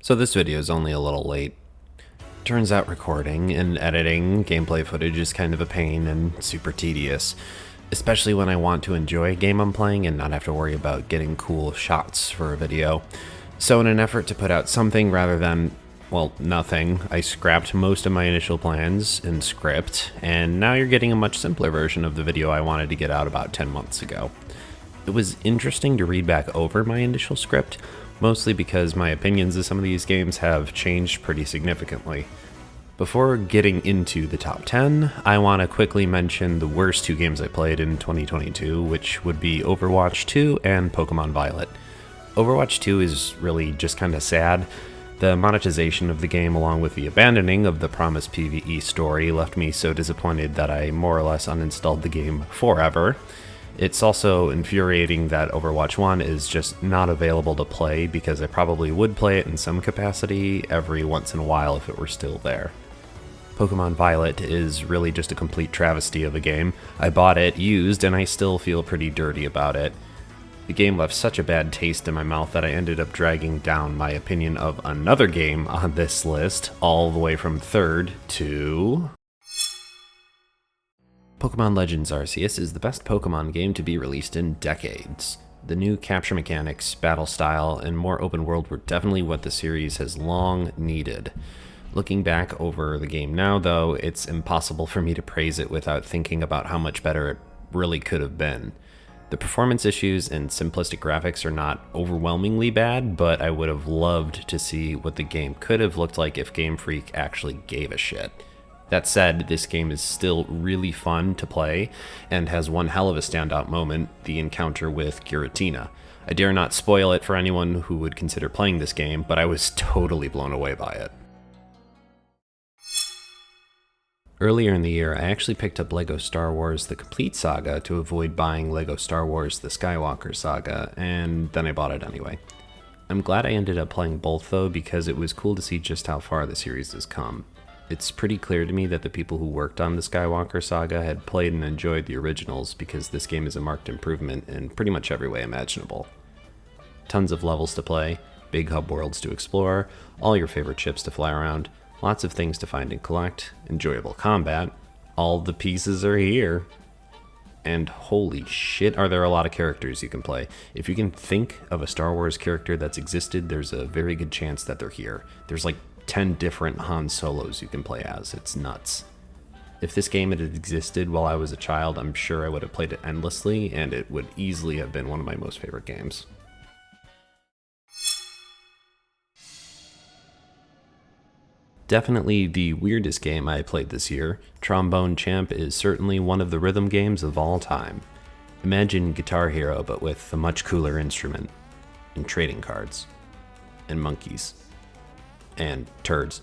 So this video is only a little late. Turns out recording and editing gameplay footage is kind of a pain and super tedious, especially when I want to enjoy a game I'm playing and not have to worry about getting cool shots for a video. So in an effort to put out something rather than, well, nothing, I scrapped most of my initial plans in script, and now you're getting a much simpler version of the video I wanted to get out about 10 months ago. It was interesting to read back over my initial script, mostly because my opinions of some of these games have changed pretty significantly. Before getting into the top 10, I want to quickly mention the worst two games I played in 2022, which would be Overwatch 2 and Pokemon Violet. Overwatch 2 is really just kind of sad. The monetization of the game, along with the abandoning of the promised PvE story, left me so disappointed that I more or less uninstalled the game forever. It's also infuriating that Overwatch 1 is just not available to play, because I probably would play it in some capacity every once in a while if it were still there. Pokemon Violet is really just a complete travesty of a game. I bought it used and I still feel pretty dirty about it. The game left such a bad taste in my mouth that I ended up dragging down my opinion of another game on this list all the way from third to Pokemon Legends Arceus is the best Pokemon game to be released in decades. The new capture mechanics, battle style, and more open world were definitely what the series has long needed. Looking back over the game now, though, it's impossible for me to praise it without thinking about how much better it really could have been. The performance issues and simplistic graphics are not overwhelmingly bad, but I would have loved to see what the game could have looked like if Game Freak actually gave a shit. That said, this game is still really fun to play, and has one hell of a standout moment, the encounter with Giratina. I dare not spoil it for anyone who would consider playing this game, but I was totally blown away by it. Earlier in the year, I actually picked up LEGO Star Wars The Complete Saga to avoid buying LEGO Star Wars The Skywalker Saga, and then I bought it anyway. I'm glad I ended up playing both though, because it was cool to see just how far the series has come. It's pretty clear to me that the people who worked on the Skywalker Saga had played and enjoyed the originals, because this game is a marked improvement in pretty much every way imaginable. Tons of levels to play, big hub worlds to explore, all your favorite ships to fly around, lots of things to find and collect, enjoyable combat, all the pieces are here. And holy shit, are there a lot of characters you can play. If you can think of a Star Wars character that's existed, there's a very good chance that they're here. There's like 10 different Han Solos you can play as. It's nuts. If this game had existed while I was a child, I'm sure I would have played it endlessly, and it would easily have been one of my most favorite games. Definitely the weirdest game I played this year, Trombone Champ is certainly one of the rhythm games of all time. Imagine Guitar Hero, but with a much cooler instrument, and trading cards, and monkeys, and turds.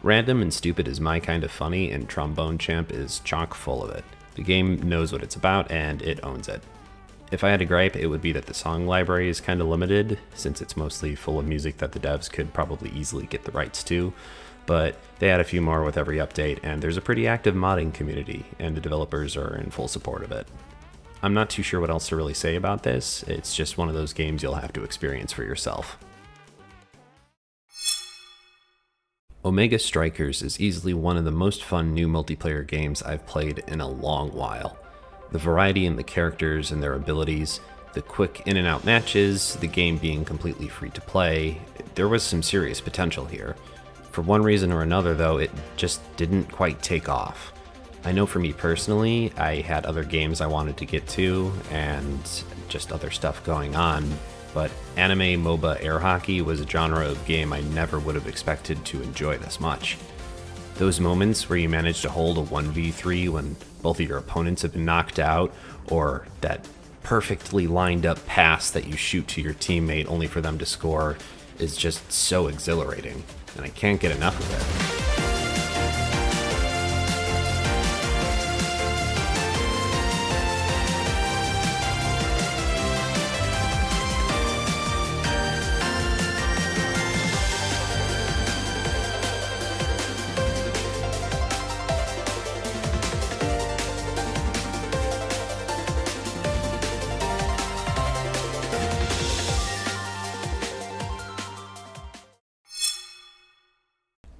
Random and stupid is my kind of funny, and Trombone Champ is chock full of it. The game knows what it's about, and it owns it. If I had a gripe, it would be that the song library is kind of limited, since it's mostly full of music that the devs could probably easily get the rights to, but they add a few more with every update, and there's a pretty active modding community, and the developers are in full support of it. I'm not too sure what else to really say about this. It's just one of those games you'll have to experience for yourself. Omega Strikers is easily one of the most fun new multiplayer games I've played in a long while. The variety in the characters and their abilities, the quick in and out matches, the game being completely free to play, there was some serious potential here. For one reason or another though, it just didn't quite take off. I know for me personally, I had other games I wanted to get to, and just other stuff going on, but anime MOBA air hockey was a genre of game I never would have expected to enjoy this much. Those moments where you manage to hold a 1v3 when both of your opponents have been knocked out, or that perfectly lined up pass that you shoot to your teammate only for them to score, is just so exhilarating, and I can't get enough of it.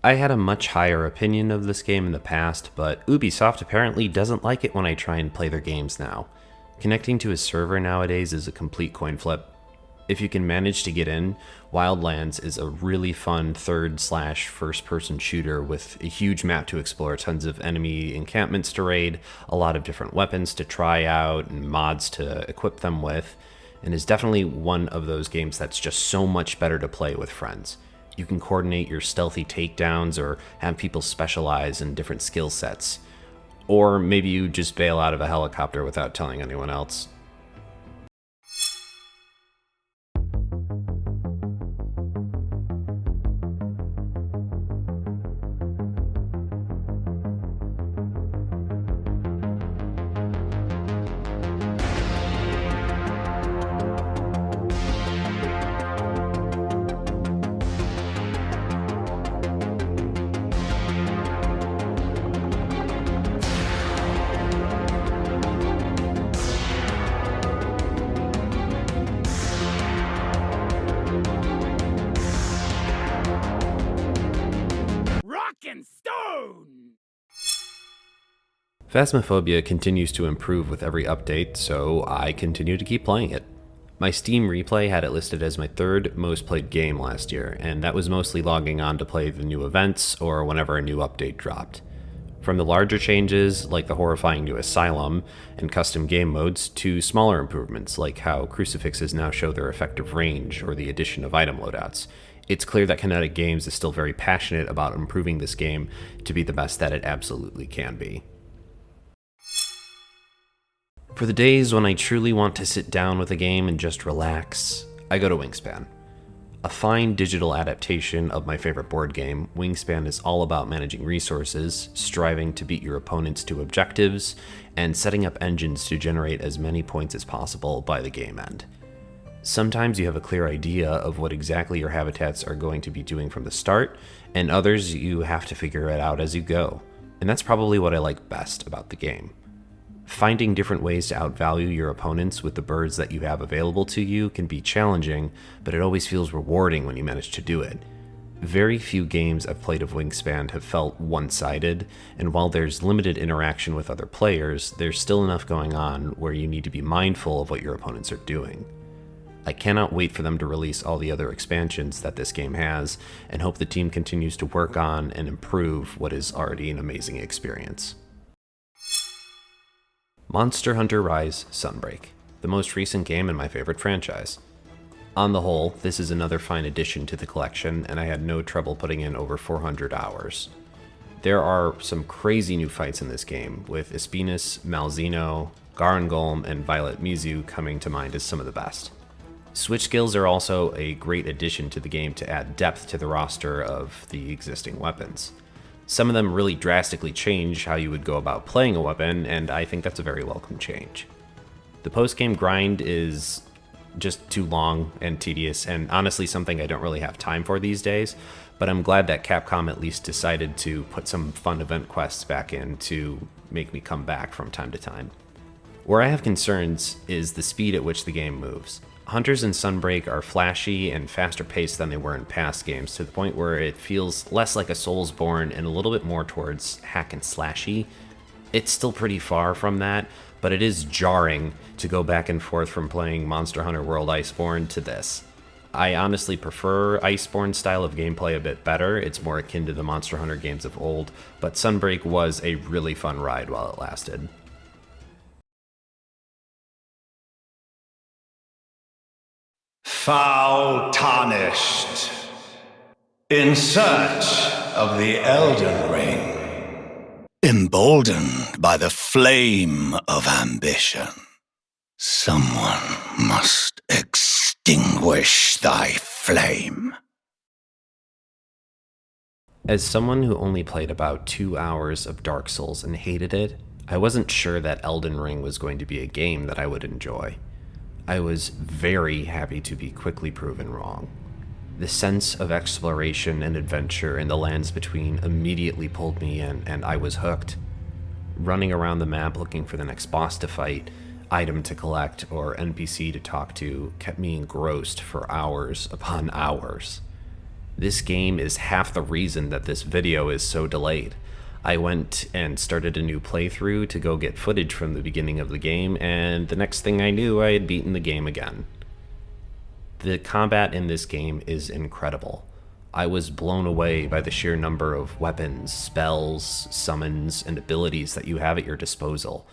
I had a much higher opinion of this game in the past, but Ubisoft apparently doesn't like it when I try and play their games now. Connecting to a server nowadays is a complete coin flip. If you can manage to get in, Wildlands is a really fun third/first-person shooter with a huge map to explore, tons of enemy encampments to raid, a lot of different weapons to try out, and mods to equip them with, and is definitely one of those games that's just so much better to play with friends. You can coordinate your stealthy takedowns or have people specialize in different skill sets. Or maybe you just bail out of a helicopter without telling anyone else. Phasmophobia continues to improve with every update, so I continue to keep playing it. My Steam replay had it listed as my third most played game last year, and that was mostly logging on to play the new events or whenever a new update dropped. From the larger changes, like the horrifying new Asylum and custom game modes, to smaller improvements, like how crucifixes now show their effective range or the addition of item loadouts, it's clear that Kinetic Games is still very passionate about improving this game to be the best that it absolutely can be. For the days when I truly want to sit down with a game and just relax, I go to Wingspan. A fine digital adaptation of my favorite board game, Wingspan is all about managing resources, striving to beat your opponents to objectives, and setting up engines to generate as many points as possible by the game end. Sometimes you have a clear idea of what exactly your habitats are going to be doing from the start, and others you have to figure it out as you go. And that's probably what I like best about the game. Finding different ways to outvalue your opponents with the birds that you have available to you can be challenging, but it always feels rewarding when you manage to do it. Very few games I've played of Wingspan have felt one-sided, and while there's limited interaction with other players, there's still enough going on where you need to be mindful of what your opponents are doing. I cannot wait for them to release all the other expansions that this game has, and hope the team continues to work on and improve what is already an amazing experience. Monster Hunter Rise Sunbreak, the most recent game in my favorite franchise. On the whole, this is another fine addition to the collection, and I had no trouble putting in over 400 hours. There are some crazy new fights in this game, with Espinas, Malzeno, Garangolm, and Violet Mizu coming to mind as some of the best. Switch skills are also a great addition to the game to add depth to the roster of the existing weapons. Some of them really drastically change how you would go about playing a weapon, and I think that's a very welcome change. The post-game grind is just too long and tedious, and honestly something I don't really have time for these days, but I'm glad that Capcom at least decided to put some fun event quests back in to make me come back from time to time. Where I have concerns is the speed at which the game moves. Hunters in Sunbreak are flashy and faster paced than they were in past games, to the point where it feels less like a Soulsborne and a little bit more towards hack and slashy. It's still pretty far from that, but it is jarring to go back and forth from playing Monster Hunter World Iceborne to this. I honestly prefer Iceborne's style of gameplay a bit better. It's more akin to the Monster Hunter games of old, but Sunbreak was a really fun ride while it lasted. Foul tarnished, in search of the Elden Ring, emboldened by the flame of ambition. Someone must extinguish thy flame. As someone who only played about 2 hours of Dark Souls and hated it, I wasn't sure that Elden Ring was going to be a game that I would enjoy. I was very happy to be quickly proven wrong. The sense of exploration and adventure in the lands between immediately pulled me in, and I was hooked. Running around the map looking for the next boss to fight, item to collect, or NPC to talk to kept me engrossed for hours upon hours. This game is half the reason that this video is so delayed. I went and started a new playthrough to go get footage from the beginning of the game, and the next thing I knew, I had beaten the game again. The combat in this game is incredible. I was blown away by the sheer number of weapons, spells, summons, and abilities that you have at your disposal.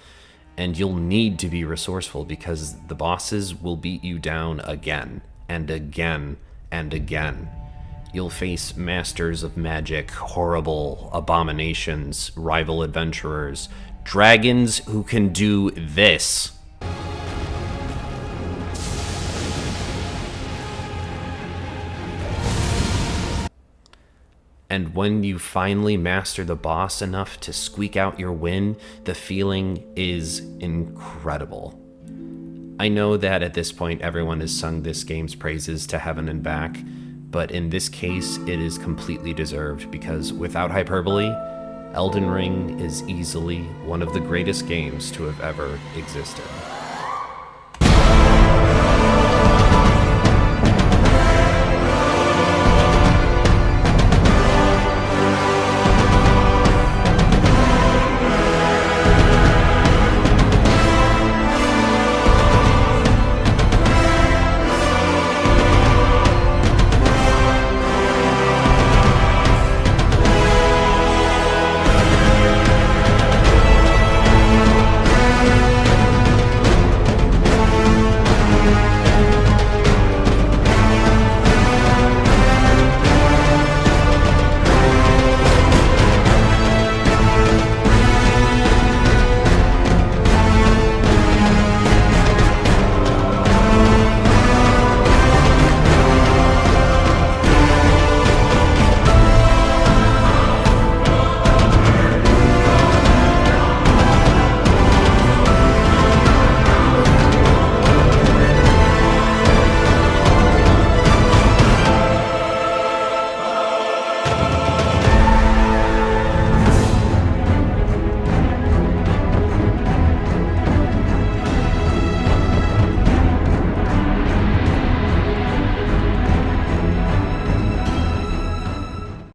And you'll need to be resourceful because the bosses will beat you down again, and again, and again. You'll face masters of magic, horrible abominations, rival adventurers, dragons who can do this. And when you finally master the boss enough to squeak out your win, the feeling is incredible. I know that at this point everyone has sung this game's praises to heaven and back, but in this case it is completely deserved because without hyperbole, Elden Ring is easily one of the greatest games to have ever existed.